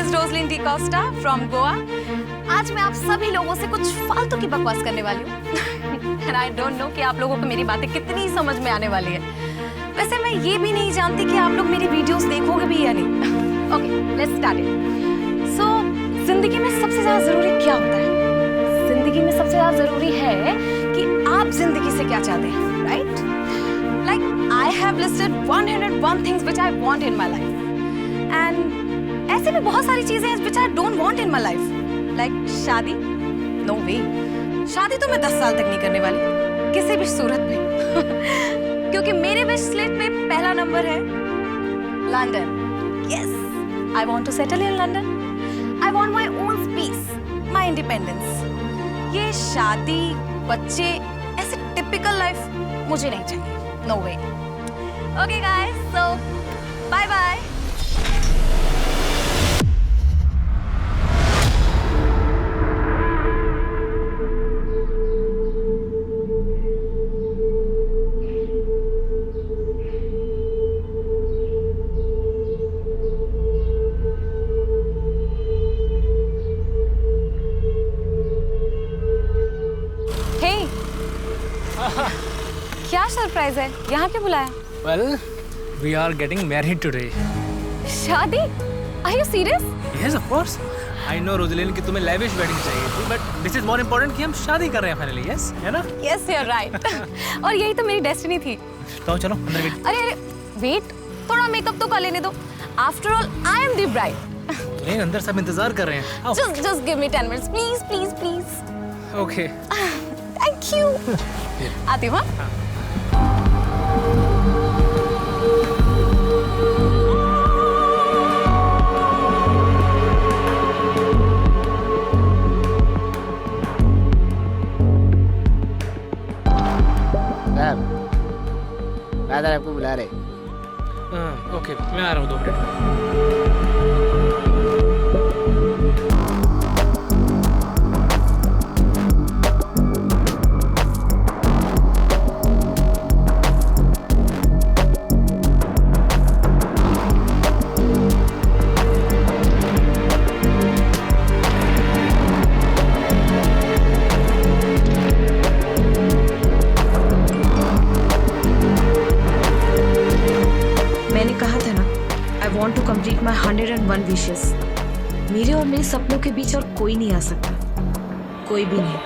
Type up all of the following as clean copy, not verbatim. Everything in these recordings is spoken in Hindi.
is Rosaline DeCosta from Goa. आज मैं आप सभी लोगों से कुछ फालतू की बकवास करने वाली हूँ। And I don't know कि आप लोगों को मेरी बातें कितनी समझ में आने वाली है। वैसे मैं ये भी नहीं जानती कि आप लोग मेरी वीडियोस देखोगे भी या नहीं। Okay, let's start it. So, जिंदगी में सबसे ज्यादा जरूरी क्या होता है? जिंदगी में सबसे ज्यादा जरूरी है कि आप जिंदगी से क्या चाहते हैं, right? Like I have listed 101 things which I want in my life. And ऐसे भी बहुत सारी चीजें हैं which I don't want in my life. Like शादी? No way. शादी तो मैं 10 साल तक नहीं करने वाली, किसी भी सूरत में। क्योंकि मेरे विश लिस्ट पे पहला नंबर है London. Yes, I want to settle in London. I want my own space, my independence. ये शादी, बच्चे, ऐसे typical life मुझे नहीं चाहिए. No way. Okay guys, so bye bye. Hey. क्या सरप्राइज है? यहाँ क्यों बुलाया? Well, we are getting married today. शादी? Are you serious? Yes, of course. I know Roslyn कि तुम्हें lavish wedding चाहिए थी, but this is more important कि हम शादी कर रहे हैं finally, yes, है ना? Yes, you're right. और यही तो मेरी डेस्टिनी थी। तो चलो अंदर वेट। अरे वेट, थोड़ा मेकअप तो कर लेने दो। After all, I am the bride. नहीं, अंदर सब इंतजार कर रहे हैं। आओ। Just give me 10 minutes, please, please, please. Okay. Thank you. आती हूँ। हाँ? फादर आपको बुला रहे। ओके, मैं आ रहा हूँ 2 मिनट। मैंने कहा था ना, I want to complete my 101 wishes. मेरे और मेरे सपनों के बीच और कोई नहीं आ सकता, कोई भी नहीं।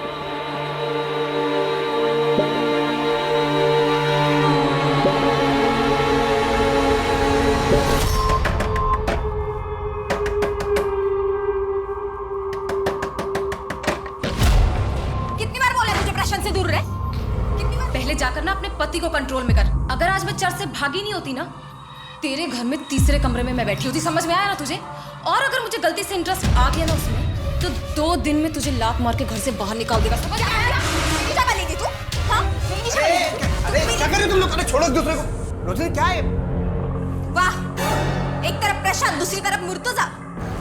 कितनी बार बोला मुझे प्रशांत से दूर रहे? कितनी बार? पहले जाकर ना अपने पति को कंट्रोल में कर। अगर आज मैं चर्च से भागी नहीं होती ना, तेरे घर में तीसरे कमरे में मैं बैठी होती। समझ में आया ना तुझे? और अगर मुझे गलती से इंटरेस्ट आ गया ना उसमें, तो 2 दिन में तुझे लात मार के घर से बाहर निकाल देगा। समझ आया? नीचा बनेगी तू? हाँ? नीचा बनेगी? अरे क्या कर रहे हो तुम लोग? अरे छोड़ो एक दूसरे को। रोज़लिन क्या है? वाह, एक तरफ प्रशांत, दूसरी तरफ मुर्तजा।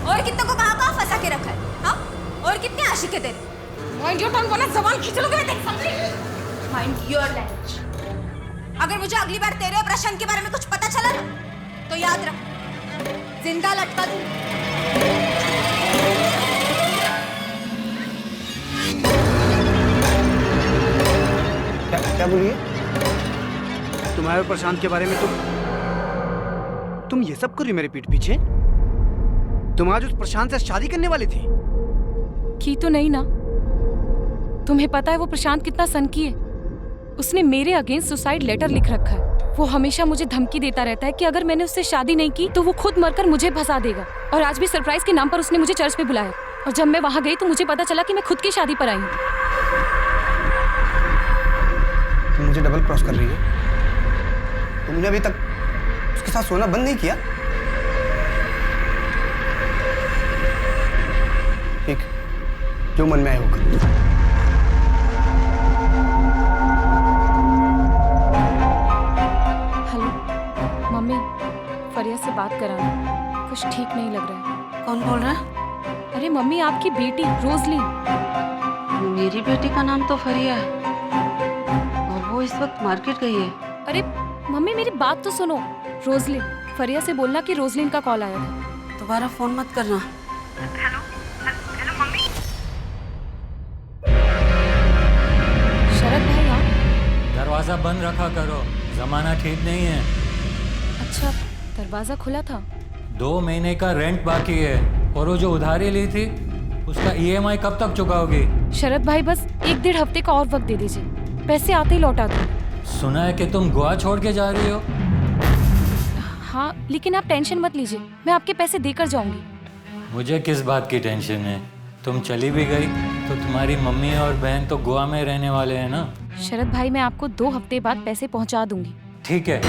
और कितने को कहाँ फंसा के रखा है? हाँ? और कितने आशिक है तेरे? माइंड योर टंग, वरना जबान खींच लोगे मैं तेरी, समझी? Mind your language. अगर मुझे अगली बार तेरे और प्रशांत के बारे में कुछ पता चला ना, तो याद रख, जिंदा लटका दूं। क्या बोलिए? तुम्हारे और प्रशांत के बारे में तुम ये सब कर रही हो मेरे पीठ पीछे? तुम आज उस प्रशांत से शादी करने वाली थी? की तो नहीं ना। तुम्हें पता है वो प्रशांत कितना सनकी है? उसने मेरे अगेंस्ट सुसाइड लेटर लिख रखा है। वो हमेशा मुझे धमकी देता रहता है कि अगर मैंने उससे शादी नहीं की तो वो खुद मरकर मुझे फंसा देगा। और आज भी सरप्राइज के नाम पर उसने मुझे चर्च में बुलाया, और जब मैं वहां गई तो मुझे पता चला कि मैं खुद की शादी पर आई हूँ। तुम मुझे डबल क्रॉस कर रही हो? तुमने अभी तक उसके साथ सोना बंद नहीं किया? ठीक, जो मन में आए वो कर। फरिया से बात कराना, कुछ ठीक नहीं लग रहा है। कौन बोल रहा है? अरे मम्मी, आपकी बेटी रोजलिन। मेरी बेटी का नाम तो फरिया है और वो इस वक्त मार्केट गई है। अरे मम्मी, मेरी बात तो सुनो। रोजलिन, फरिया से बोलना कि रोजलिन का कॉल आया था। दोबारा फोन मत करना, शरद भाई आप? दरवाजा बंद रखा करो, जमाना ठीक नहीं है। अच्छा, दरवाजा खुला था। 2 महीने का रेंट बाकी है और वो जो उधारी ली थी उसका EMI कब तक चुकाओगी? शरद भाई बस 1-1.5 हफ्ते का और वक्त दे दीजिए, पैसे आते ही लौटा दो। सुना है कि तुम गोवा छोड़ के जा रही हो। हाँ, लेकिन आप टेंशन मत लीजिए, मैं आपके पैसे देकर जाऊंगी। मुझे किस बात की टेंशन है? तुम चली भी गई तो तुम्हारी मम्मी और बहन तो गोवा में रहने वाले हैं ना। शरद भाई मैं आपको 2 हफ्ते बाद पैसे पहुंचा दूंगी। ठीक है।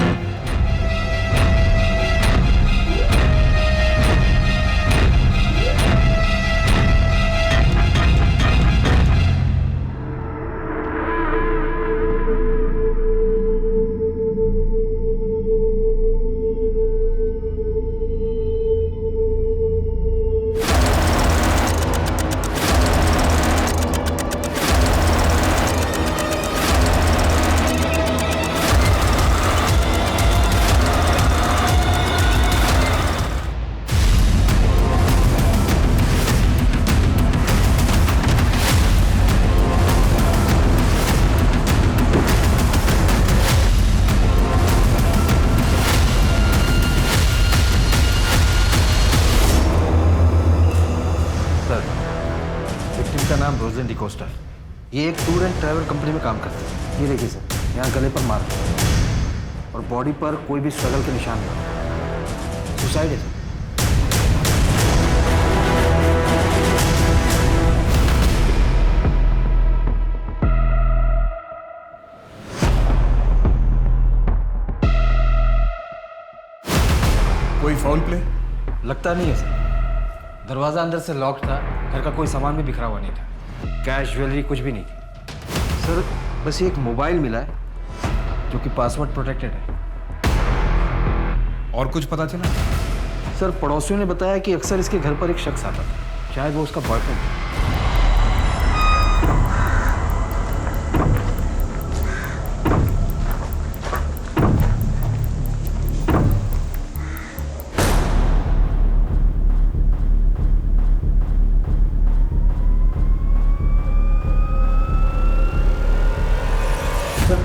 विक्टिम का नाम रोजलिन डिकोस्टा है। ये एक टूर एंड ट्रैवल कंपनी में काम करती है। ये देखिए सर, यहाँ गले पर मार है और बॉडी पर कोई भी स्ट्रगल के निशान नहीं। सुसाइड है सर। कोई फाउल प्ले? लगता नहीं है सर। दरवाजा अंदर से लॉक था, घर का कोई सामान भी बिखरा हुआ नहीं था, कैश ज्वेलरी कुछ भी नहीं थी सर। बस एक मोबाइल मिला है जो कि पासवर्ड प्रोटेक्टेड है। और कुछ पता चला? सर पड़ोसियों ने बताया कि अक्सर इसके घर पर एक शख्स आता था, शायद वो उसका बॉयफ्रेंड है।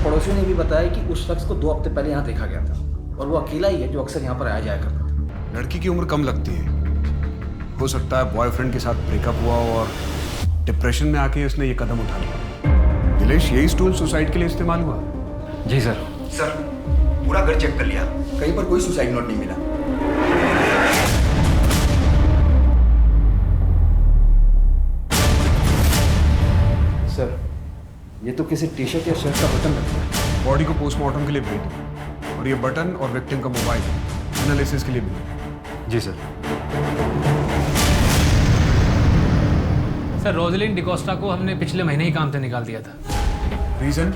पड़ोसियों ने भी बताया कि उस शख्स को 2 हफ्ते पहले यहाँ देखा गया था और वो अकेला ही है जो अक्सर यहाँ पर आया जाया करता था। लड़की की उम्र कम लगती है। हो सकता है बॉयफ्रेंड के साथ ब्रेकअप हुआ और डिप्रेशन में आके उसने ये कदम उठा लिया। दिलेश, यही स्टूल सुसाइड के लिए इस्तेमाल हुआ? जी सर। सर पूरा घर चेक कर लिया, कहीं पर कोई सुसाइड नोट नहीं मिला। सर ये तो किसी टी शर्ट या शर्ट का बटन लगता है। बॉडी को पोस्टमार्टम के लिए भेज दो और ये बटन और विक्टिम का मोबाइल एनालिसिस के लिए भेजो। जी सर। सर रोजलिन डिकोस्टा को हमने पिछले महीने ही काम से निकाल दिया था। रीजन?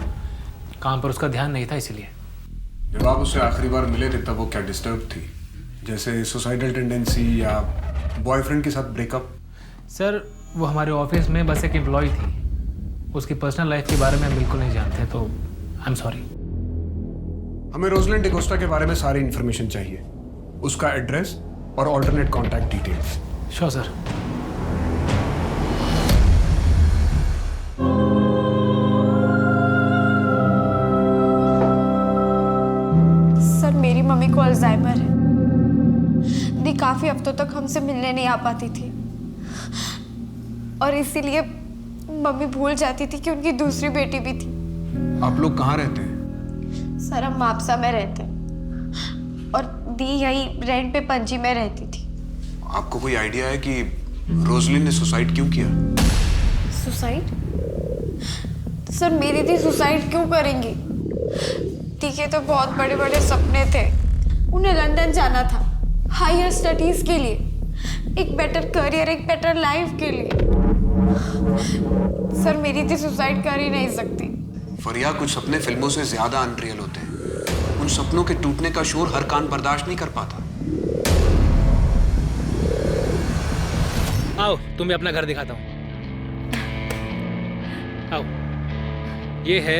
काम पर उसका ध्यान नहीं था इसलिए। जब आप उससे आखिरी बार मिले थे तब वो क्या डिस्टर्ब थी, जैसे सुसाइडल टेंडेंसी या बॉयफ्रेंड के साथ ब्रेकअप? सर वो हमारे ऑफिस में बस एक एम्प्लॉय थी, उसकी पर्सनल लाइफ के बारे में हम बिल्कुल नहीं जानते, तो आई एम सॉरी। हमें रोजलिन डिकोस्टा के बारे में सारी इन्फॉर्मेशन चाहिए, उसका एड्रेस और alternate contact details. Sure sir. Sir मेरी मम्मी को अल्जाइमर है। दी काफी हफ्तों तक हमसे मिलने नहीं आ पाती थी और इसीलिए मम्मी भूल जाती थी कि उनकी दूसरी बेटी भी थी। आप लोग कहाँ रहते हैं? सर हम मापसा में रहते हैं और दी यही रेंट पे पणजी में रहती थी। आपको कोई आइडिया है कि रोजलिन ने सुसाइड क्यों किया? सुसाइड? सर मेरी दी सुसाइड क्यों करेंगी? दी के तो बहुत बड़े बड़े सपने थे। उन्हें लंदन जाना था हायर स्टडीज के लिए, एक बेटर करियर, एक बेटर लाइफ के लिए। सर मेरी दी सुसाइड कर ही नहीं सकती। फरिया, कुछ सपने फिल्मों से ज्यादा अनरियल होते हैं। उन सपनों के टूटने का शोर हर कान बर्दाश्त नहीं कर पाता। आओ तुम्हें अपना घर दिखाता हूँ। आओ, ये है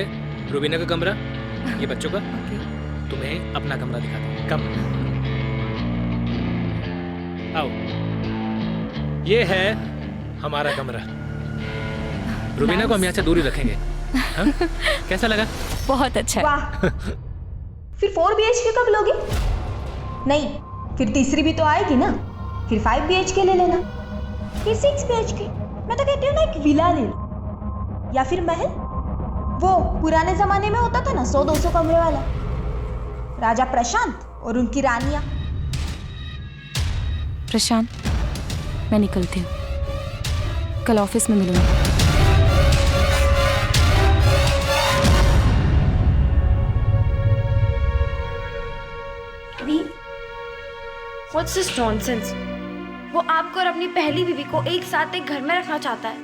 रूबीना का कमरा, ये बच्चों का। तुम्हें अपना कमरा दिखाता हूँ। कम आओ। ये है हमारा कमरा। रुबीना को हम यहाँ से दूरी रखेंगे। हाँ? कैसा लगा? बहुत अच्छा है। वाह। फिर 4 BHK कब लोगे? नहीं, फिर तीसरी भी तो आएगी ना। फिर 5 BHK ले लेना, फिर 6 BHK। मैं तो कहती हूँ ना एक विला ले लो, या फिर महल। वो पुराने जमाने में होता था ना 100-200 कमरे वाला, राजा प्रशांत और उनकी रानियां। प्रशांत, मैं निकलती हूँ, कल ऑफिस में मिलूंगी। What's this nonsense? वो आपको और अपनी पहली बीवी को एक साथ एक घर में रखना चाहता है।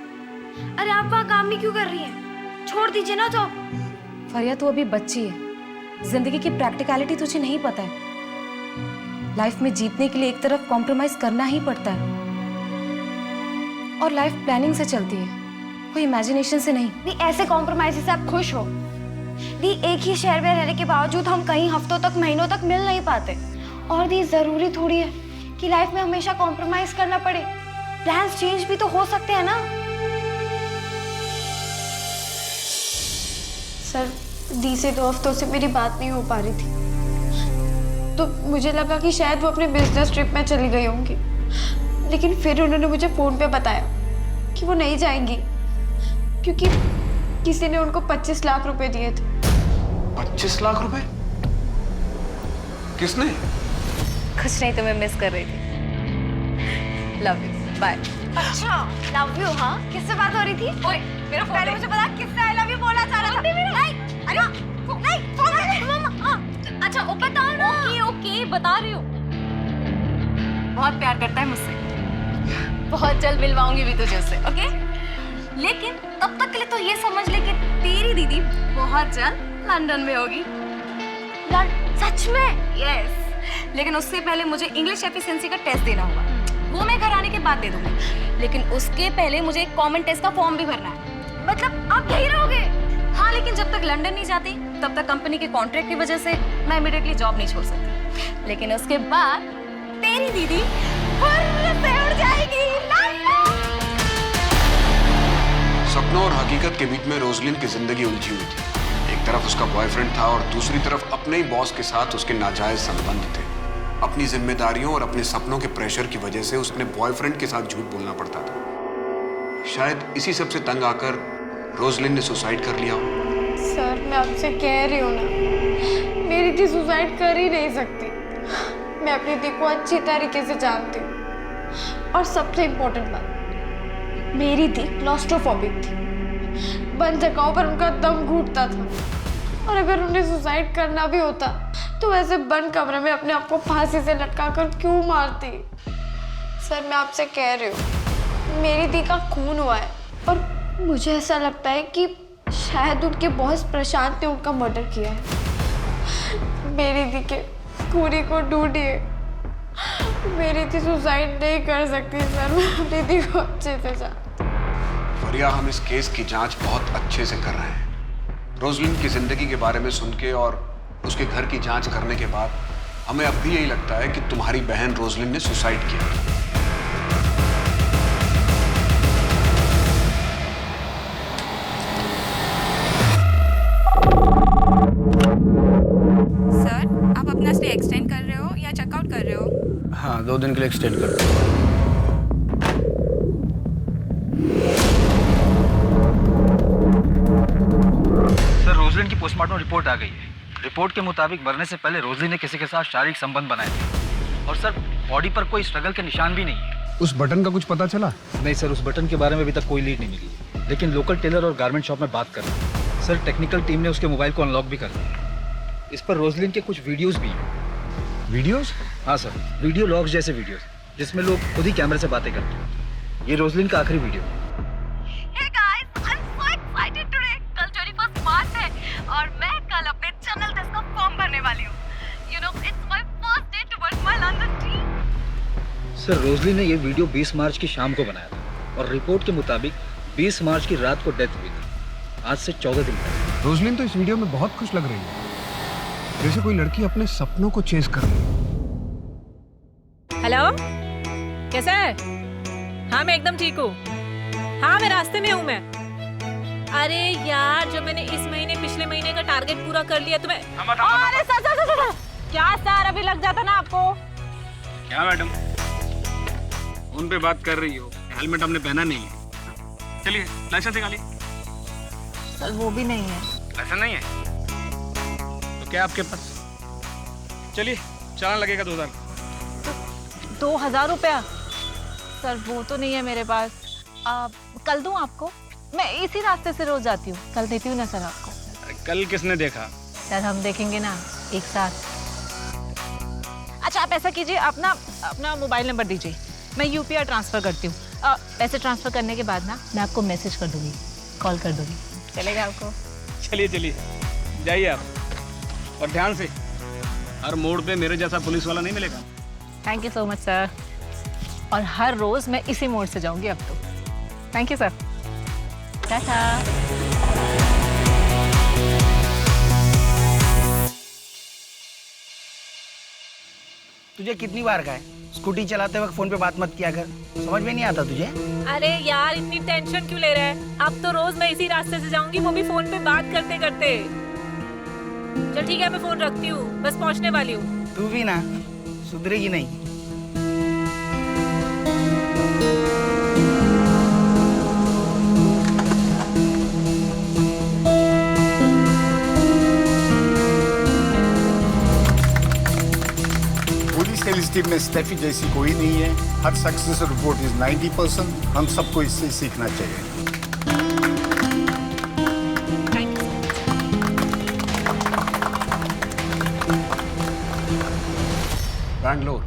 अरे आप वहाँ काम भी क्यों कर रही हैं? छोड़ दीजिए ना जॉब। फरिया, तू अभी बच्ची है, जिंदगी की प्रैक्टिकलिटी तुझे नहीं पता है। लाइफ में जीतने के लिए एक तरफ कॉम्प्रोमाइज करना ही पड़ता है, और लाइफ प्लानिंग से चलती है, कोई इमेजिनेशन से नहीं। दी ऐसे कॉम्प्रोमाइज से आप खुश हो? दी एक ही शहर में रहने के बावजूद हम कहीं हफ्तों तक महीनों तक मिल नहीं पाते। और दी जरूरी थोड़ी है कि लाइफ में हमेशा कॉम्प्रोमाइज करना पड़े। प्लान्स चेंज भी तो हो सकते हैं ना। सर, दी से 2 हफ्तों से मेरी बात नहीं हो पा रही थी, तो मुझे लगा कि शायद वो अपने बिजनेस ट्रिप में चली गई होंगी। लेकिन फिर उन्होंने मुझे फोन पे बताया कि वो नहीं जाएंगी, क्योंकि किसी ने उनको 25 लाख रुपए दिए थे। 25 लाख रुपए? किसने? कुछ नहीं, तुम्हें मिस कर रही थी। Love you, bye. अच्छा, लव यू? हाँ, किससे बात हो रही थी? ओए, मेरा फोन पहले मुझे बता, किससे आई लव यू बोलना चाह रहा था? नहीं, अरे नहीं, फोन दे मम्मा। अच्छा, वो बताओ ना। ओके, बता रही हूँ। बहुत प्यार करता है मुझसे, बहुत जल्द मिलवाऊंगी भी तुझे उससे, ओके? लेकिन तब तक के लिए तो ये समझ ले कि तेरी दीदी बहुत जल्द लंदन में होगी। सच में? यस। लेकिन उससे पहले मुझे इंग्लिश एफिशिएंसी का टेस्ट देना होगा, वो मैं घर आने के बाद दे दूंगी। लेकिन उसके पहले मुझे एक कॉमन टेस्ट का फॉर्म भी भरना है। मतलब आप यही रहोगे? हाँ, लेकिन जब तक लंदन नहीं जाती तब तक कंपनी के कॉन्ट्रैक्ट की वजह से मैं इमीडिएटली जॉब नहीं छोड़ सकती। लेकिन उसके बाद तेरी दीदी फुर्र से उड़ जाएगी। सपनों और हकीकत के बीच में रोजलिन की जिंदगी उलझी हुई थी। एक तरफ उसका बॉयफ्रेंड था और दूसरी तरफ अपने ही बॉस के साथ उसके नाजायज संबंध थे। अपनी जिम्मेदारियों और अपने सपनों के प्रेशर की वजह से उसने बॉयफ्रेंड के साथ झूठ बोलना पड़ता था। शायद इसी सब से तंग आकर रोजलिन ने सुसाइड कर लिया हो। सर, मैं आपसे कह रही हूँ ना, मेरी दी सुसाइड कर ही नहीं सकती। मैं अपनी दी को अच्छी तरीके से जानती हूँ। और सबसे इम्पोर्टेंट बात, मेरी दी क्लॉस्ट्रोफोबिक थी, बंद जगहों पर उनका दम घुटता था। और अगर उन्हें सुसाइड करना भी होता तो वैसे बंद कमरे में अपने आप को फांसी से लटकाकर क्यों मारती? सर, मैं आपसे कह रही हूँ, मेरी दी का खून हुआ है और मुझे ऐसा लगता है कि शायद उनके बॉस प्रशांत ने उनका मर्डर किया है। मेरी दी के खूनी को ढूंढिए। मेरी दी सुसाइड नहीं कर सकती सर, मैं अपनी दी को अच्छे से जानती हूँ। फरिया, हम इस केस की जांच बहुत अच्छे से कर रहे हैं। रोजलिन की जिंदगी के बारे में सुन के और उसके घर की जांच करने के बाद हमें अब भी यही लगता है कि तुम्हारी बहन रोजलिन ने सुसाइड किया। सर, आप अपना स्टे एक्सटेंड कर रहे हो या चेकआउट कर रहे हो? हाँ, 2 दिन के लिए एक्सटेंड कर दो। सर, रोजलिन की पोस्टमार्टम रिपोर्ट आ गई है। रिपोर्ट के मुताबिक मरने से पहले रोजलिन ने किसी के साथ शारीरिक संबंध बनाए थे। और सर, बॉडी पर कोई स्ट्रगल के निशान भी नहीं है। उस बटन का कुछ पता चला? नहीं सर, उस बटन के बारे में अभी तक कोई लीड नहीं मिली, लेकिन लोकल टेलर और गारमेंट शॉप में बात कर रहे हैं। सर, टेक्निकल टीम ने उसके मोबाइल को अनलॉक भी कर दिया। इस पर रोजलिन के कुछ वीडियोस भी हैं। वीडियोस? हाँ सर, वीडियो लॉग्स जैसे वीडियोस जिसमें लोग खुद ही कैमरे से बातें करते हैं। ये रोजलिन का आखिरी video. Hey guys, I'm so excited today. कल 21 मार्च है और मैं कल अपने चैनल टेस्ट का फॉर्म भरने वाली हूँ। You know, it's my first day towards my London dream. Sir, Roslyn ने ये वीडियो 20 मार्च की शाम को बनाया था और रिपोर्ट के मुताबिक 20 मार्च की रात को डेथ हुई थी। आज से 14 दिन पहले। रोजलिन तो इस वीडियो में बहुत खुश लग रही है, जैसे कोई लड़की अपने सपनों को चेस कर रही है। हेलो, कैसा है? हाँ मैं एकदम ठीक हूँ। हाँ मैं रास्ते में हूँ मैं। अरे यार जब मैंने इस महीने पिछले महीने का टारगेट पूरा कर लिया तो मैं अरे सर क्या सर अभी लग जाता ना आपको। क्या मैडम फोन पे बात कर रही हो, हेलमेट हमने पहना नहीं है। चलिए लाइसेंस निकालिए। सर वो भी नहीं है। लाइसेंस नहीं है तो क्या आपके पास? चलिए चालान लगेगा 2000। 2000 रुपया? सर वो तो नहीं है मेरे पास। कल दूं आपको? मैं इसी रास्ते से रोज जाती हूँ, कल देती हूँ ना सर आपको। कल किसने देखा? सर हम देखेंगे ना एक साथ। अच्छा आप ऐसा कीजिए, अपना मोबाइल नंबर दीजिए, मैं यूपीआई ट्रांसफर करती हूँ। पैसे ट्रांसफर करने के बाद ना मैं आपको मैसेज कर दूंगी, कॉल कर दूंगी। चलेगा आपको? चलिए चलिए जाइए आप, और ध्यान से, हर मोड़ पे मेरे जैसा पुलिस वाला नहीं मिलेगा। Thank you so much sir. और हर रोज मैं इसी मोड़ से जाऊंगी अब तो। Thank you sir. टाटा। तुझे कितनी बार कहा है स्कूटी चलाते वक्त फोन पे बात मत किया कर, समझ में नहीं आता तुझे? अरे यार इतनी टेंशन क्यों ले रहा है? अब तो रोज मैं इसी रास्ते से जाऊंगी, वो भी फोन पे बात करते करते। चल ठीक है मैं फोन रखती हूँ, बस पहुँचने वाली हूँ। तू भी ना सुधरेगी नहीं। पुलिस टीम में स्टेफी जैसी कोई नहीं है। हर सक्सेस रिपोर्ट इज 90%। हम सबको इससे सीखना चाहिए। बैंगलोर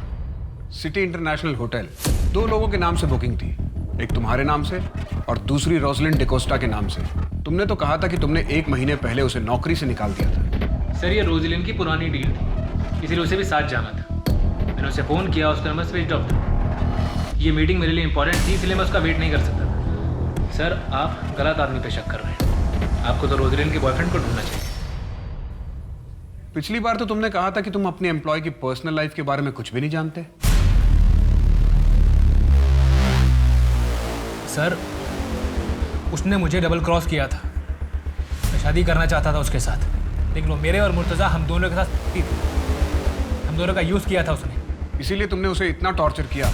सिटी इंटरनेशनल होटल, 2 लोगों के नाम से बुकिंग थी, एक तुम्हारे नाम से और दूसरी रोजलिन डिकोस्टा के नाम से। तुमने तो कहा था कि तुमने 1 महीने पहले उसे नौकरी से निकाल दिया था। सर ये रोजलिन की पुरानी डील थी, इसीलिए उसे भी साथ जाना था। मैंने उसे फ़ोन किया, उसका नंबर स्विच ऑफ था। ये मीटिंग मेरे लिए इंपॉर्टेंट थी, इसलिए मैं उसका वेट नहीं कर सकता था। सर आप गलत आदमी पे शक कर रहे हैं, आपको तो रोजलिन के बॉयफ्रेंड को ढूंढना चाहिए। पिछली बार तो तुमने कहा था कि तुम अपने एम्प्लॉय की पर्सनल लाइफ के बारे में कुछ भी नहीं जानते। सर उसने मुझे डबल क्रॉस किया था, मैं शादी करना चाहता था उसके साथ, लेकिन वो मेरे और मुर्तज़ा हम दोनों के साथ थी। हम दोनों का यूज़ किया था उसने। इसीलिए तुमने उसे इतना टॉर्चर किया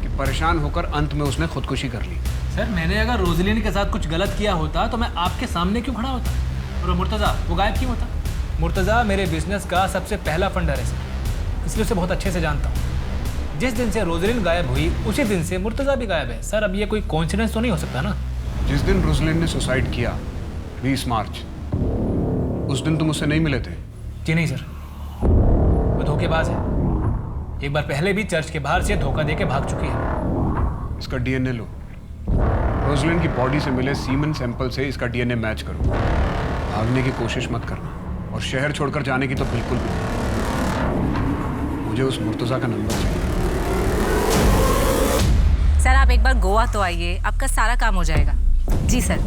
कि परेशान होकर अंत में उसने खुदकुशी कर ली। सर मैंने अगर रोजलिन के साथ कुछ गलत किया होता तो मैं आपके सामने क्यों खड़ा होता, और मुर्तज़ा वो गायब क्यों होता? मुर्तज़ा मेरे बिजनेस का सबसे पहला फंडर है सर, इसलिए उसे बहुत अच्छे से जानता हूँ। जिस दिन से रोजलिन गायब हुई उसी दिन से मुर्तज़ा भी गायब है। सर अब ये कोई कोइंसिडेंस तो नहीं हो सकता ना? जिस दिन रोजलिन ने सुसाइड किया 20 मार्च, उस दिन तुम उससे नहीं मिले थे? जी नहीं सर, वो धोखेबाज है। एक बार पहले भी चर्च के बाहर से धोखा देके भाग चुकी है। इसका डीएनए लो, रोजलिन की बॉडी से मिले सीमेन सैंपल से इसका डीएनए मैच करो। भागने की कोशिश मत करना, और शहर छोड़कर जाने की तो बिल्कुल भी नहीं। मुझे उस मुर्तज़ा का नंबर चाहिए। सर आप एक बार गोवा तो आइए, आपका सारा काम हो जाएगा। जी सर।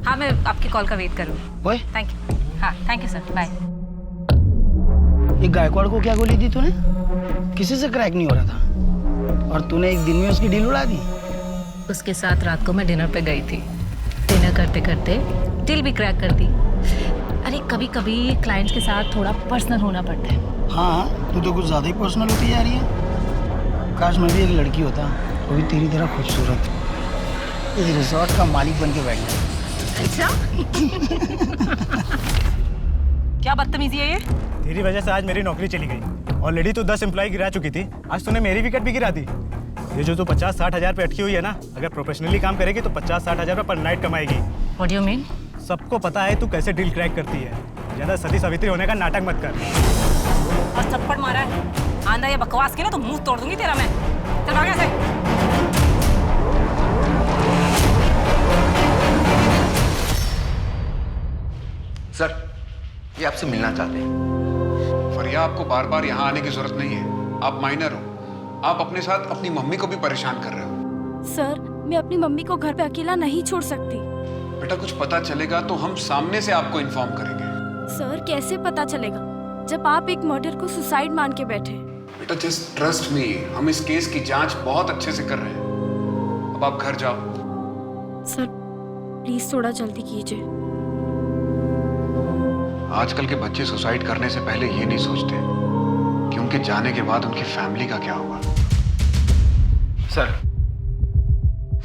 हाँ मैं आपकी कॉल का वेट करूँगी। Thank you. हाँ थैंक यू सर, बाय। ये गायकवाड़ को क्या गोली दी तूने? किसी से क्रैक नहीं हो रहा था, और तूने एक दिन में उसकी डील उड़ा दी। उसके साथ रात को मैं डिनर पे गई थी, डिनर करते करते डील भी क्रैक कर दी। अरे कभी कभी क्लाइंट्स के साथ थोड़ा पर्सनल होना पड़ता है। हाँ तू तो कुछ ज़्यादा ही पर्सनल होती जा रही है। काश मैं भी एक लड़की होता, वो भी तेरी तरह खूबसूरत, इस रिजॉर्ट का मालिक बन के बैठ जाए। अच्छा क्या बदतमीजी है ये? तेरी वजह से आज मेरी नौकरी चली गई। ऑलरेडी तू 10 एम्प्लॉय गिरा चुकी थी, आज तूने मेरी विकेट भी गिरा दी। ये जो तू 50-60 हज़ार पे अटकी हुई है ना, अगर प्रोफेशनली काम करेगी तो 50-60 हज़ार पर night कमाएगी। What do you mean? सबको पता है तू कैसे डील क्रैक करती है। ज़्यादा सती सावित्री होने का नाटक मत कर। और थप्पड़ मारा है, आंधा या बकवास की ना तो मुंह तोड़ दूंगी तेरा मैं। चल भाग यहाँ से। सर ये आपसे मिलना चाहते हैं। फरिया आपको बार बार यहाँ आने की जरूरत नहीं है, आप माइनर हो। आप अपने साथ अपनी मम्मी को भी परेशान कर रहे हो। सर मैं अपनी मम्मी को घर पे अकेला नहीं छोड़ सकती। बेटा कुछ पता चलेगा तो हम सामने से आपको इन्फॉर्म करेंगे। सर कैसे पता चलेगा जब आप एक मर्डर को सुसाइड मान के बैठे? बेटा जस्ट ट्रस्ट मी, हम इस केस की जांच बहुत अच्छे से कर रहे हैं। अब आप घर जाओ। सर प्लीज थोड़ा जल्दी कीजिए। आजकल के बच्चे सुसाइड करने से पहले ये नहीं सोचते कि उनके जाने के बाद उनकी फैमिली का क्या होगा।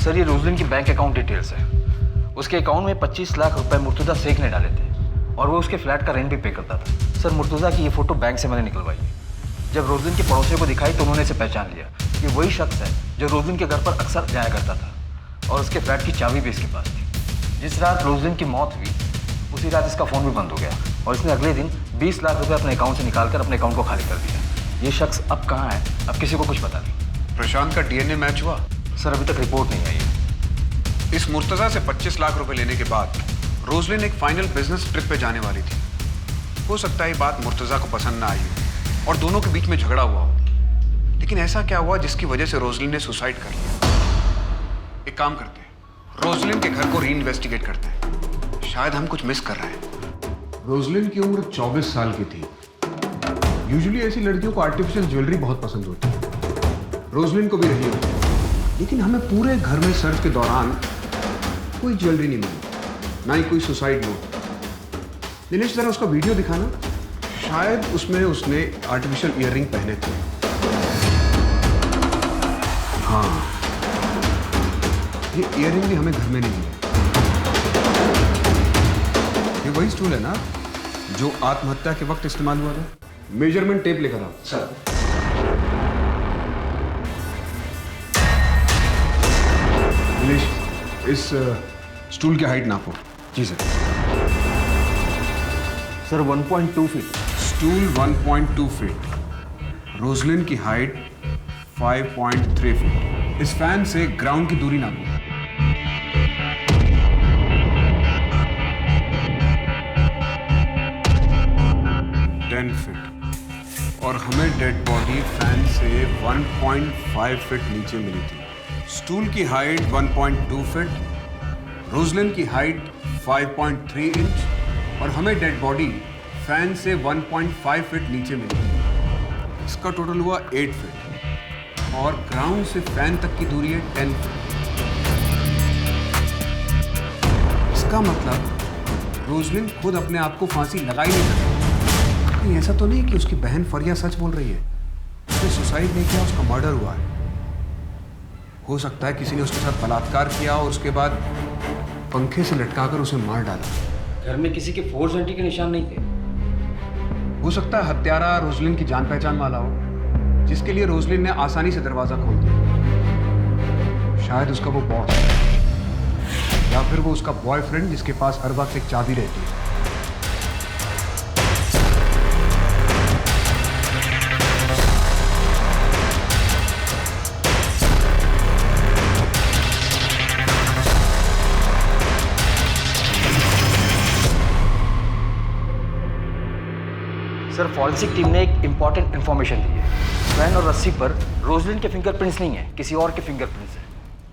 सर ये रोजलिन की बैंक अकाउंट डिटेल्स है। उसके अकाउंट में 25 लाख रुपए मुर्तुजा शेख ने डाले थे और वो उसके फ्लैट का रेंट भी पे करता था। सर मुर्तुजा की ये फोटो बैंक से मैंने निकलवाई है। जब रोजलिन के पड़ोसियों को दिखाई तो उन्होंने इसे पहचान लिया। ये वही शख्स है जो रोजलिन के घर पर अक्सर जाया करता था और उसके फ्लैट की चाबी भी इसके पास थी। जिस रात रोजलिन की मौत हुई उसी रात इसका फ़ोन भी बंद हो गया और इसने अगले दिन 20 लाख रुपए अपने अकाउंट से निकालकर अपने अकाउंट को खाली कर दिया। ये शख्स अब कहाँ है अब किसी को कुछ पता नहीं। प्रशांत का डीएनए मैच हुआ? सर अभी तक रिपोर्ट नहीं आई है। इस मुर्तजा से 25 लाख रुपए लेने के बाद रोजलिन एक फाइनल बिजनेस ट्रिप पे जाने वाली थी। हो सकता है ये बात मुर्तजा को पसंद ना आई हो और दोनों के बीच में झगड़ा हुआ हो। लेकिन ऐसा क्या हुआ जिसकी वजह से रोजलिन ने सुसाइड कर लिया? एक काम करते हैं, रोजलिन के घर को रीइन्वेस्टिगेट करते हैं। शायद हम कुछ मिस कर रहे हैं। रोजलिन की उम्र 24 साल की थी। यूजुअली ऐसी लड़कियों को आर्टिफिशियल ज्वेलरी बहुत पसंद होती है, रोजलिन को भी रही होती है। लेकिन हमें पूरे घर में सर्च के दौरान कोई ज्वेलरी नहीं मिली, ना ही कोई सुसाइड नोट। दिनेश जरा उसका वीडियो दिखाना, शायद उसमें उसने आर्टिफिशियल ईयररिंग पहने थे। हाँ, ये ईयररिंग भी हमें घर में नहीं मिली। ये वही स्टूल है ना जो आत्महत्या के वक्त इस्तेमाल हुआ था? मेजरमेंट टेप लेकर आओ। सर दिनेश, इस स्टूल की हाइट नापो। जी sir. Sir 1.2 feet. Stool 1.2 feet, Roselyn की हाइट 5.3 फीट। इस फैन से ग्राउंड की दूरी नापो। फीट। और हमें डेड बॉडी फैन से 1.5 फीट नीचे मिली थी। स्टूल की हाइट 1.2 फीट, रोजलिन की हाइट 5.3 इंच और हमें डेड बॉडी फैन से 1.5 फीट नीचे मिली थी। इसका टोटल हुआ 8 फीट और ग्राउंड से फैन तक की दूरी है 10 फीट। इसका मतलब रोजलिन खुद अपने आप को फांसी लगाई नहीं सकती। ऐसा तो नहीं कि उसकी बहन फरिया सच बोल रही है, उसने सुसाइड नहीं किया, उसका मर्डर हुआ है। हो सकता है किसी ने उसके साथ बलात्कार किया और उसके बाद पंखे से लटकाकर उसे मार डाला। घर में किसी के फोर्स एंट्री के निशान नहीं थे। हो सकता है हत्यारा रोजलिन की जान पहचान वाला हो, जिसके लिए रोजलिन ने आसानी से दरवाजा खोल दिया। शायद उसका वो बॉस या फिर वो उसका बॉयफ्रेंड जिसके पास हर वक्त एक चाबी रहती है। सर फॉरेंसिक टीम ने एक इंपॉर्टेंट इन्फॉर्मेशन दी है। फैन और रस्सी पर रोजलिन के फिंगरप्रिंट्स नहीं है, किसी और के फिंगरप्रिंट्स हैं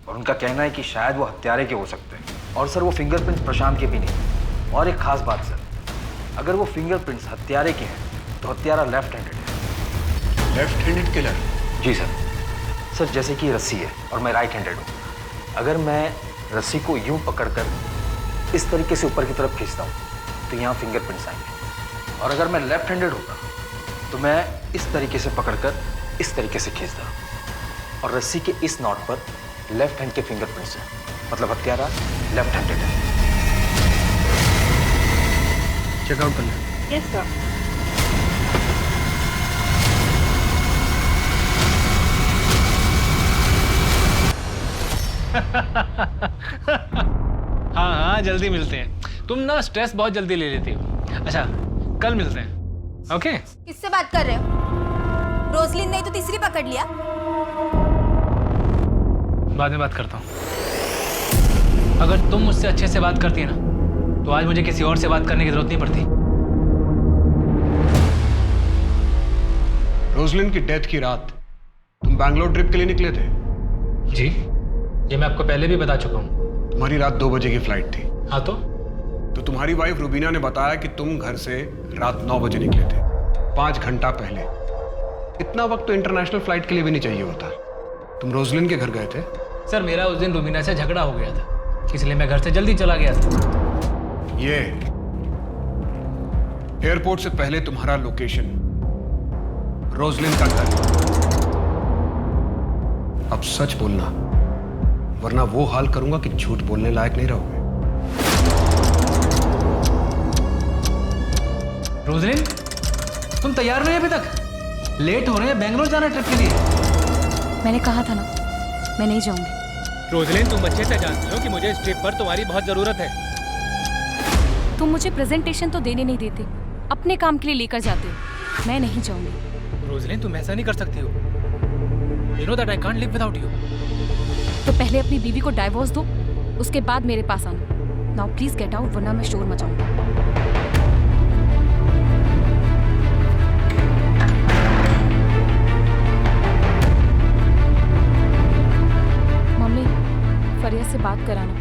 और उनका कहना है कि शायद वो हत्यारे के हो सकते हैं। और सर वो फिंगरप्रिंट्स प्रशांत के भी नहीं। और एक खास बात सर, अगर वो फिंगरप्रिंट्स हत्यारे के हैं तो हत्यारा लेफ्ट हैंडेड है। Left handed killer? जी सर। सर जैसे कि रस्सी है और मैं राइट हैंडेड हूँ, अगर मैं रस्सी को यूं पकड़कर इस तरीके से ऊपर की तरफ खींचता हूँ तो यहाँ फिंगरप्रिंट्स आएंगे। और अगर मैं लेफ्ट हैंडेड होता तो मैं इस तरीके से पकड़कर इस तरीके से खींचता और रस्सी के इस नॉट पर लेफ्ट हैंड के फिंगरप्रिंट्स हैं, मतलब हत्यारा लेफ्ट हैंडेड है। चेकआउट कर लें। Yes sir. हाँ हाँ जल्दी मिलते हैं। तुम ना स्ट्रेस बहुत जल्दी ले लेती हो। अच्छा कल मिलते हैं। ओके? किससे बात कर रहे हो? रोजलिन नहीं तो तीसरी पकड़ लिया। बाद में बात करता हूँ। अगर तुम मुझसे अच्छे से बात करती है ना तो आज मुझे किसी और से बात करने की जरूरत नहीं पड़ती। रोजलिन की डेथ की रात तुम बैंगलोर ट्रिप के लिए निकले थे? जी, ये मैं आपको पहले भी बता चुका हूँ। तुम्हारी रात 2 बजे की फ्लाइट थी। हाँ तो तुम्हारी वाइफ रुबीना ने बताया कि तुम घर से रात 9 बजे निकले थे, 5 घंटा पहले। इतना वक्त तो इंटरनेशनल फ्लाइट के लिए भी नहीं चाहिए होता। तुम रोजलिन के घर गए थे? सर मेरा उस दिन रुबीना से झगड़ा हो गया था, इसलिए मैं घर से जल्दी चला गया था। ये एयरपोर्ट से पहले तुम्हारा लोकेशन रोजलिन का घर। अब सच बोलना, वरना वो हाल करूंगा कि झूठ बोलने लायक नहीं रहोगे। रोजलिन, तुम तैयार नहीं अभी तक? लेट हो रहे हैं बेंगलोर जाना ट्रिप के लिए। मैंने कहा था ना, मैं नहीं जाऊंगी। रोजलिन, तुम अच्छे से जानती हो कि मुझे इस ट्रिप पर तुम्हारी बहुत जरूरत है। तुम मुझे प्रेजेंटेशन तो देने नहीं देते, अपने काम के लिए लेकर जाते हो। मैं नहीं जाऊंगी। रोजलिन, तुम ऐसा नहीं कर सकती हो। You know that I can't live without you. तो पहले अपनी बीवी को डाइवोर्स दो, उसके बाद मेरे पास आना। नाउ प्लीज गेट आउट, वरना मैं शोर मचाऊंगा। मम्मी, फरिया से बात कराना,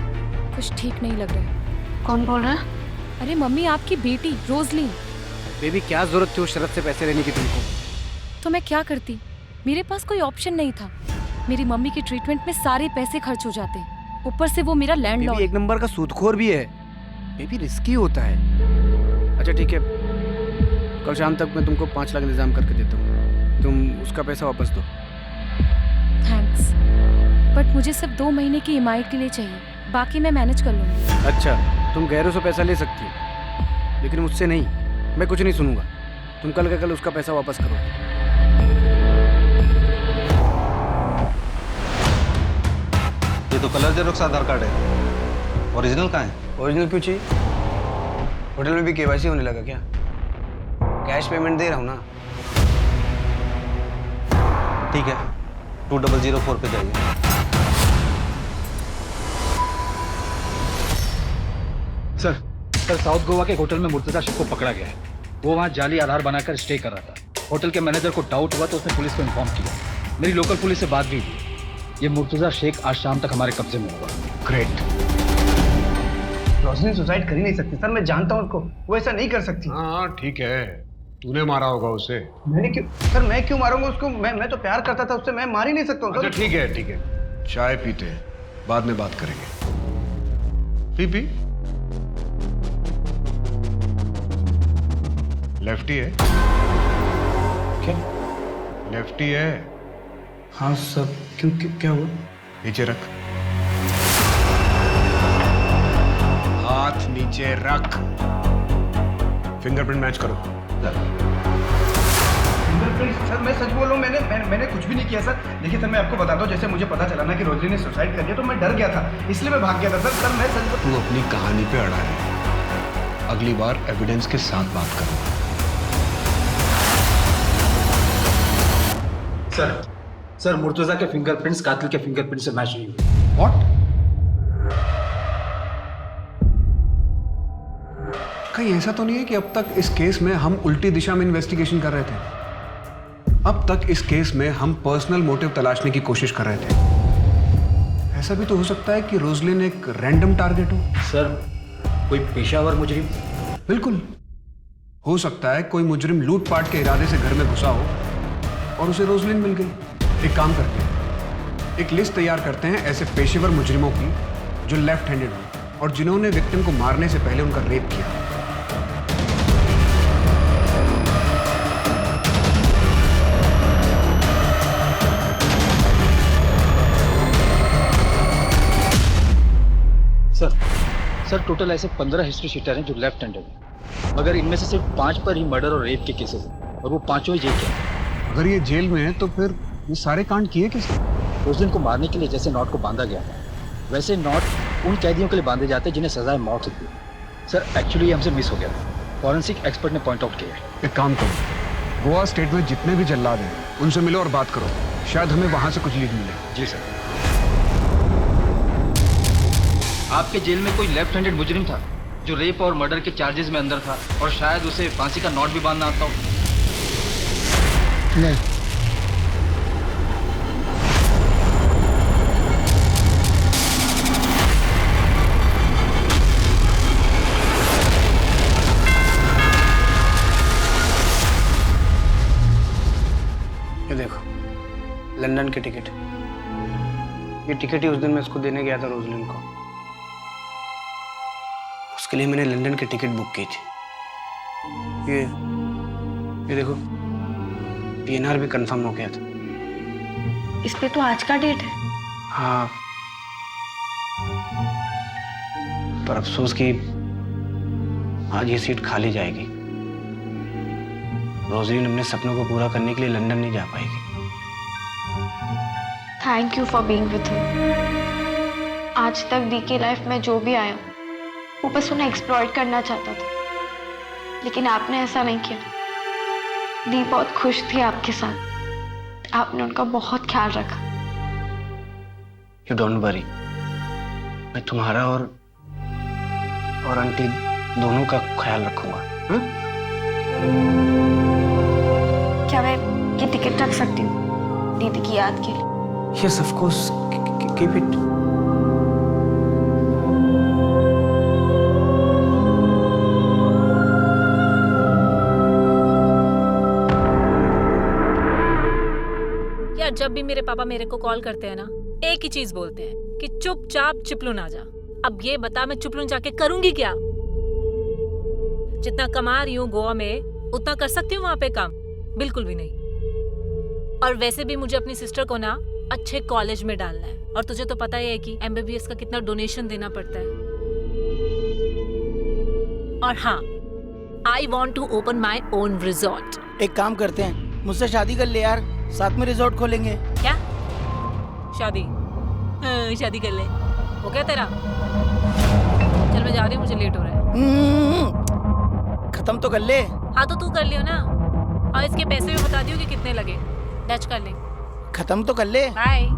कुछ ठीक नहीं लग रहा है। कौन बोल रहा है? अरे मम्मी, आपकी बेटी रोजलिन। बेबी, क्या जरूरत थी उस शरत से पैसे लेने की तुमको? तो मैं क्या करती, मेरे पास कोई ऑप्शन नहीं था। मेरी मम्मी के ट्रीटमेंट में सारे पैसे खर्च हो जाते हैं, ऊपर से वो मेरा लैंडलॉर्ड। एक नंबर का सूदखोर भी है। बेबी, रिस्की होता है। अच्छा ठीक है, कल शाम तक मैं तुमको 5 लाख इंतजाम करके देता हूँ, तुम उसका पैसा वापस दो। थैंक्स, बट मुझे सिर्फ 2 महीने की ईएमआई के लिए चाहिए, बाकी मैं मैनेज कर लूँगी। अच्छा, तुम गैरों से पैसा ले सकती हो, लेकिन मुझसे नहीं। मैं कुछ नहीं सुनूंगा। तुम कल का कल उसका पैसा वापस करो। ये तो कलर जेरोक्स आधार कार्ड है, ओरिजिनल कहाँ है? ओरिजिनल क्यों चाहिए? होटल में भी केवाईसी होने लगा क्या? कैश पेमेंट दे रहा हूँ ना। ठीक है, 2004 पे जाइए। सर साउथ गोवा के होटल में मुर्तजा शेख को पकड़ा गया है। वो वहाँ जाली आधार बनाकर स्टे कर रहा था। होटल के मैनेजर को डाउट हुआ तो उसने पुलिस को इन्फॉर्म किया। मेरी लोकल पुलिस से बात भी हुई। ये मुर्तजा शेख आज शाम तक हमारे कब्जे में होगा। ग्रेट। रोशनी सुसाइड कर ही नहीं सकती सर, मैं जानता हूँ उसको, वो ऐसा नहीं कर सकती। हाँ ठीक है, तूने मारा होगा उसे। मैंने क्यों सर, मैं क्यों मारूंगा उसको? मैं तो प्यार करता था उससे, मैं मार ही नहीं सकता हूँ। अच्छा ठीक है, चाय पीते हैं, बाद में बात करेंगे। पी लेफ्टी है क्या? लेफ्टी है। हाँ सर, क्यों क्या हुआ? नीचे रख, हाथ नीचे रख। फिंगरप्रिंट मैच करो। फिंगरप्रिंट? सर मैं सच बोल रहा हूँ, मैंने कुछ भी नहीं किया सर। देखिए सर, मैं आपको बताता हूँ, जैसे मुझे पता चला ना कि रोजली ने सुसाइड कर दिया तो मैं डर गया था, इसलिए मैं भाग गया था सर। मैं सच। तू अपनी कहानी पे अड़ा है, अगली बार एविडेंस के साथ बात करो। सर मुर्तजा के फिंगरप्रिंट्स कातिल के फिंगरप्रिंट से मैच नहीं हुए। व्हाट? कहीं ऐसा तो नहीं है कि अब तक इस केस में हम उल्टी दिशा में इन्वेस्टिगेशन कर रहे थे? अब तक इस केस में हम पर्सनल मोटिव तलाशने की कोशिश कर रहे थे। ऐसा भी तो हो सकता है कि रोजलिन एक रैंडम टारगेट हो। सर, कोई पेशावर मुजरिम? बिल्कुल हो सकता है कोई मुजरिम लूटपाट के इरादे से घर में घुसा हो और उसे रोजलिन मिल गई। एक काम करते हैं, एक लिस्ट तैयार करते हैं ऐसे पेशेवर मुजरिमों की जो लेफ्ट हैंडेड हो और जिन्होंने विक्टिम को मारने से पहले उनका रेप किया। सर टोटल ऐसे 15 हिस्ट्री शीटर हैं जो लेफ्ट हैंडेड हैं, मगर इनमें से सिर्फ 5 पर ही मर्डर और रेप के केसेस हैं और वो 5 ही जेल के हैं। अगर ये जेल में है तो फिर ये सारे कांड किए किसने? उस दिन को मारने के लिए जैसे नॉट को बांधा गया था, वैसे नॉट उन कैदियों के लिए बांधे जाते हैं जिन्हें सजाए मौत होती है। सर एक्चुअली ये हमसे मिस हो गया था, फॉरेंसिक एक्सपर्ट ने पॉइंट आउट किया है। एक काम करो, गोवा स्टेट में जितने भी जल्लाद हैं उनसे मिलो और बात करो, शायद हमें वहां से कुछ लीड मिले। जी सर। आपके जेल में कोई लेफ्ट हैंडेड मुजरिम था जो रेप और मर्डर के चार्जेस में अंदर था और शायद उसे फांसी का नॉट भी बांधना आता हो? नहीं। ये देखो, लंदन की टिकट। ये टिकट ही उस दिन मैं उसको देने गया था रोजलिन को। उसके लिए मैंने लंदन की टिकट बुक की थी। ये देखो, PNR भी कंफर्म हो गया था। इस पे तो आज का डेट है। हाँ, पर अफसोस कि आज ये सीट खाली जाएगी। रोजलिन अपने सपनों को पूरा करने के लिए लंदन नहीं जा पाएगी। Thank you for being with me. आज तक दी की लाइफ में जो भी आया वो बस उन्हें एक्सप्लॉइट करना चाहता था, लेकिन आपने ऐसा नहीं किया। दी बहुत खुश थी आपके साथ, आपने उनका बहुत ख्याल रखा। यू डोंट वरी, मैं तुम्हारा और आंटी दोनों का ख्याल रखूंगा। क्या मैं ये टिकट रख सकती हूँ दीदी की याद के लिए? Yes, of course. Keep it. यार जब भी मेरे पापा मेरे को कॉल करते हैं ना, एक ही चीज बोलते हैं कि चुपचाप चिपलून आ जा। अब ये बता मैं चिपलून जाके करूंगी क्या? जितना कमा रही हूँ गोवा में उतना कर सकती हूँ वहां पे काम? बिल्कुल भी नहीं। और वैसे भी मुझे अपनी सिस्टर को ना अच्छे कॉलेज में डालना है, और तुझे तो पता ही है कि MBBS का कितना डोनेशन देना पड़ता है। और हाँ, I want to open my own resort. एक काम करते हैं, मुझसे शादी कर ले यार, साथ में रिजॉर्ट खोलेंगे। क्या शादी? हाँ, शादी कर ले। हो गया तेरा? चल मैं जा रही हूँ, मुझे लेट हो रहा है। खत्म तो कर ले। हाँ तो तू कर लियो ना, और इसके पैसे भी बता दियो कि कितने लगे। टच कर ले। खत्म तो कर ले। बाय।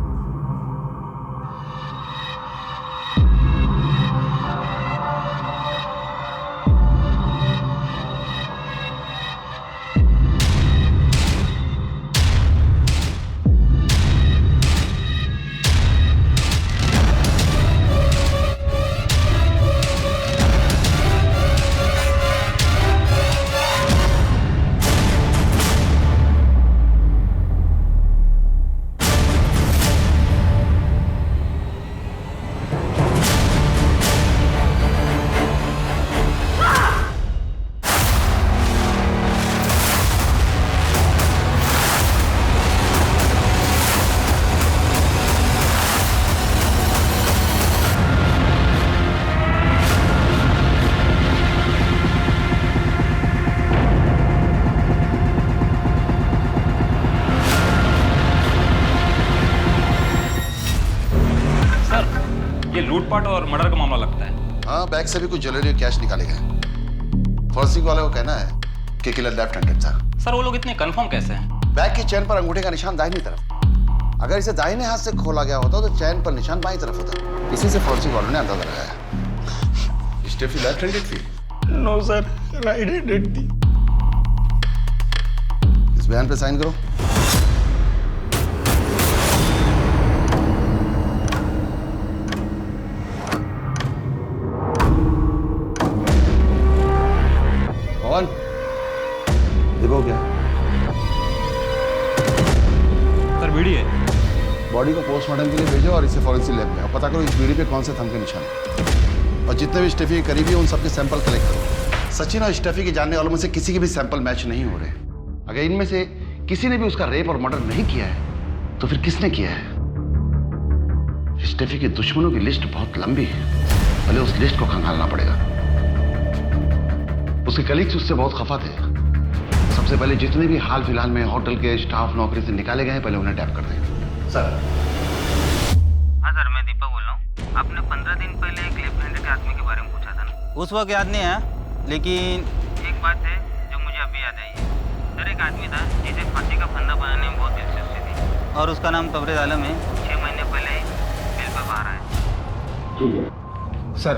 लूटपाट और मर्डर का मामला लगता है। हाँ, बैग से भी कुछ ज्वेलरी और कैश निकाले गए। फॉरेंसिक वाले को कहना है कि किलर लेफ्ट हैंडेड था। सर वो लोग इतने कंफर्म कैसे हैं? बैग की चैन पर अंगूठे का निशान दाहिनी तरफ। अगर इसे दाहिने हाथ से खोला गया होता तो चैन पर निशान बाईं तरफ होता। इसी से फॉरेंसिक वालों ने अंदाजा लगाया। स्टेफी लेफ्ट हैंडेड थी? नो सर, राइट हैंडेड थी। इस बयान पे साइन करो। कौन? देखो क्या सर, बीड़ी है। बॉडी को पोस्टमार्टम के लिए भेजो और इसे फॉरेंसिक लैब में, और पता करो इस बीड़ी पे कौन से थंब के निशान है। और जितने भी स्टेफी के करीबी हैं उन सबके सैंपल कलेक्ट करो। सचिन और स्टेफी के जानने वालों में से किसी के भी सैंपल मैच नहीं हो रहे। अगर इनमें से किसी ने भी उसका रेप और मर्डर नहीं किया है तो फिर किसने किया है? स्टेफी के दुश्मनों की लिस्ट बहुत लंबी है, पहले उस लिस्ट को खंगालना पड़ेगा। उसके कलीग्स उससे बहुत खफा थे। सबसे पहले जितने भी हाल फिलहाल में होटल के स्टाफ नौकरी से निकाले गए हैं, पहले उन्हें टैप कर दें। सर। हाँ सर, मैं दीपक बोल रहा हूँ। आपने 15 दिन पहले एक लेफ्ट हैंडेड आदमी के बारे में पूछा था ना? उस वक्त याद नहीं है, लेकिन एक बात है जो मुझे अभी याद आई है। सर, एक आदमी था जिसे फांसी का फंदा बनाने में बहुत दिलचस्पी थी, और उसका नाम तबरेज आलम है। 6 महीने पहले जेल पर बाहर आया। सर,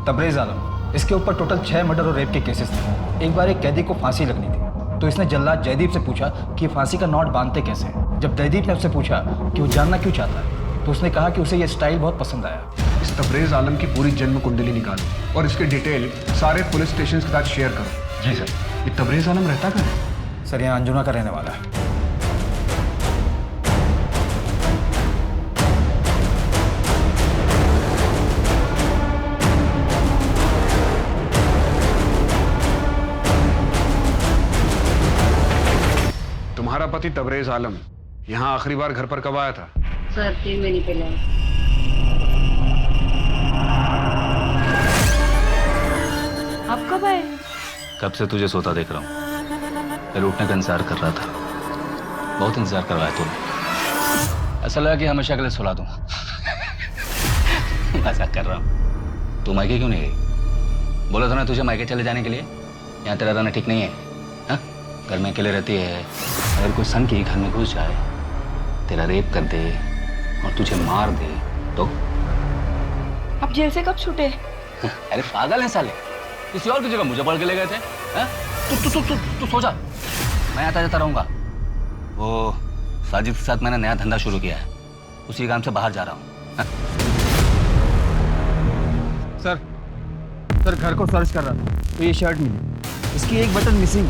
तबरेज आलम, इसके ऊपर टोटल 6 मर्डर और रेप के केसेस थे। एक बार एक कैदी को फांसी लगनी थी, तो इसने जल्लाद जयदीप से पूछा कि फांसी का नॉट बांधते कैसे हैं। जब जयदीप ने उससे पूछा कि वो जानना क्यों चाहता है, तो उसने कहा कि उसे ये स्टाइल बहुत पसंद आया। इस तबरेज आलम की पूरी जन्म कुंडली निकालो और इसके डिटेल सारे पुलिस स्टेशन के साथ शेयर करो। जी सर। ये तबरेज आलम रहता कहाँ है? सर, यहाँ अंजुना का रहने वाला है। तुम्हारा पति तबरेज आलम यहाँ आखिरी बार घर पर कब आया था? सर 3 महीने पहले। आप कब आए? कब से तुझे सोता देख रहा हूँ। फिर उठने का इंतजार कर रहा था। बहुत इंतजार करवाया तूने। ऐसा लगा कि हमेशा के लिए सुला दूँ। मजाक कर रहा हूँ। तू मायके क्यों नहीं गई? बोला था ना तुझे मायके चले जाने के लिए। यहाँ तेरा रहना ठीक नहीं है। हाँ? घर में अकेले रहती है। अगर कोई सन की घर में घुस जाए, तेरा रेप कर दे और तुझे मार दे तो? आप जेल से कब छूटे? अरे पागल है साले, किसी और की जगह मुझे पढ़ के ले गए थे। तू सो जा, मैं आता जाता रहूंगा। वो साजिद के साथ मैंने नया धंधा शुरू किया है, उसी काम से बाहर जा रहा हूँ। सर घर को सर्च कर रहा था तो ये शर्ट मिली, इसकी एक बटन मिसिंग।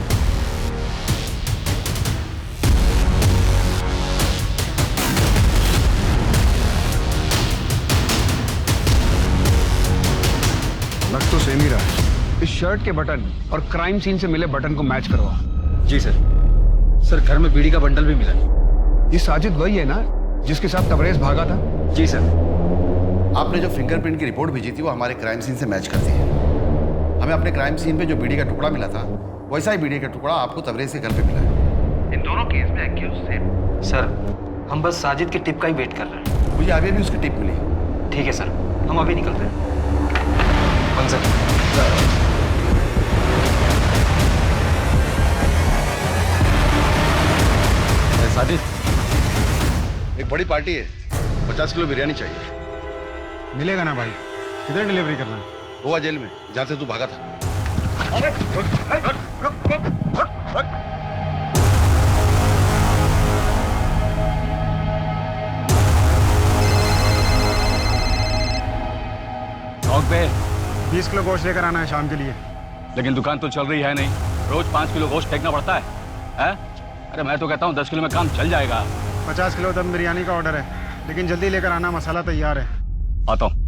लग तो सेम ही रहा है। इस शर्ट के बटन और क्राइम सीन से मिले बटन को मैच करवाओ। जी सर। सर घर में बीड़ी का बंडल भी मिला। ये साजिद वही है ना जिसके साथ तबरेज भागा था? जी सर। आपने जो फिंगरप्रिंट की रिपोर्ट भेजी थी वो हमारे क्राइम सीन से मैच करती है। हमें अपने क्राइम सीन पे जो बीड़ी का टुकड़ा मिला था वैसा ही बीड़ी का टुकड़ा आपको तबरेज के घर पे मिला है। इन दोनों केस में एक्यूज सेम। सर हम बस साजिद की टिप का ही वेट कर रहे हैं। मुझे अभी भी उसकी टिप मिली। ठीक है सर, हम अभी निकलते हैं। सर साजिद, एक बड़ी पार्टी है, 50 किलो बिरयानी चाहिए। मिलेगा ना भाई? किधर डिलीवरी करना है? गोवा जेल में, जहाँ से तू भागा था। पे 20 किलो गोश्त लेकर आना है शाम के लिए। लेकिन दुकान तो चल रही है नहीं, रोज 5 किलो गोश्त फेंकना पड़ता है, हैं? अरे मैं तो कहता हूँ 10 किलो में काम चल जाएगा। 50 किलो दम बिरयानी का ऑर्डर है, लेकिन जल्दी लेकर आना, मसाला तैयार है। आता हूँ।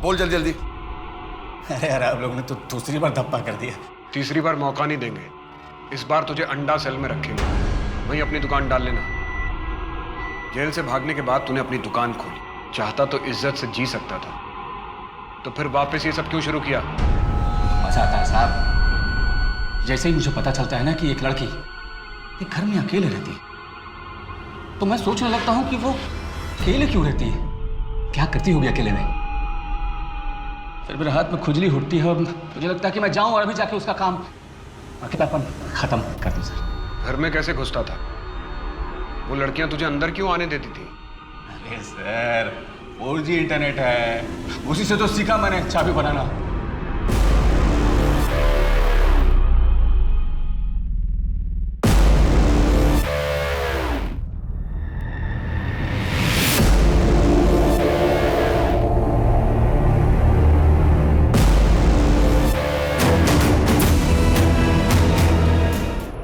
बोल जल्दी जल्दी। अरे यार आप लोगों ने तो दूसरी बार धप्पा कर दिया। तीसरी बार मौका नहीं देंगे। इस बार तुझे अंडा सेल में रखेंगे, वहीं अपनी दुकान डाल लेना। जेल से भागने के बाद तूने अपनी दुकान खोली, चाहता तो इज्जत से जी सकता था, तो फिर वापस ये सब क्यों शुरू किया? मजा आता है साहब। जैसे ही मुझे पता चलता है ना कि एक लड़की एक घर में अकेले रहती है, तो मैं सोचने लगता हूँ कि वो अकेले क्यों रहती है, क्या करती होगी अकेले में। फिर मेरे हाथ में खुजली उठती है और मुझे लगता है कि मैं जाऊं और अभी जाके उसका काम अकेलापन खत्म कर दूं। सर घर में कैसे घुसता था? वो लड़कियां तुझे अंदर क्यों आने देती थी? अरे सर 4G इंटरनेट है, उसी से तो सीखा मैंने चाबी बनाना।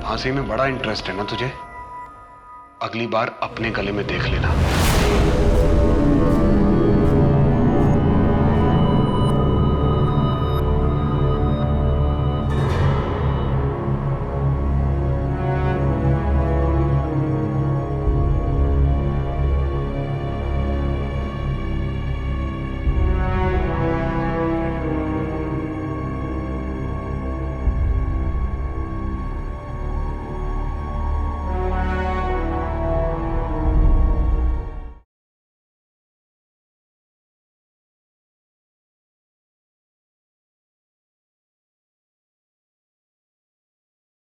फांसी में बड़ा इंटरेस्ट है ना तुझे? अगली बार अपने गले में देख लेना।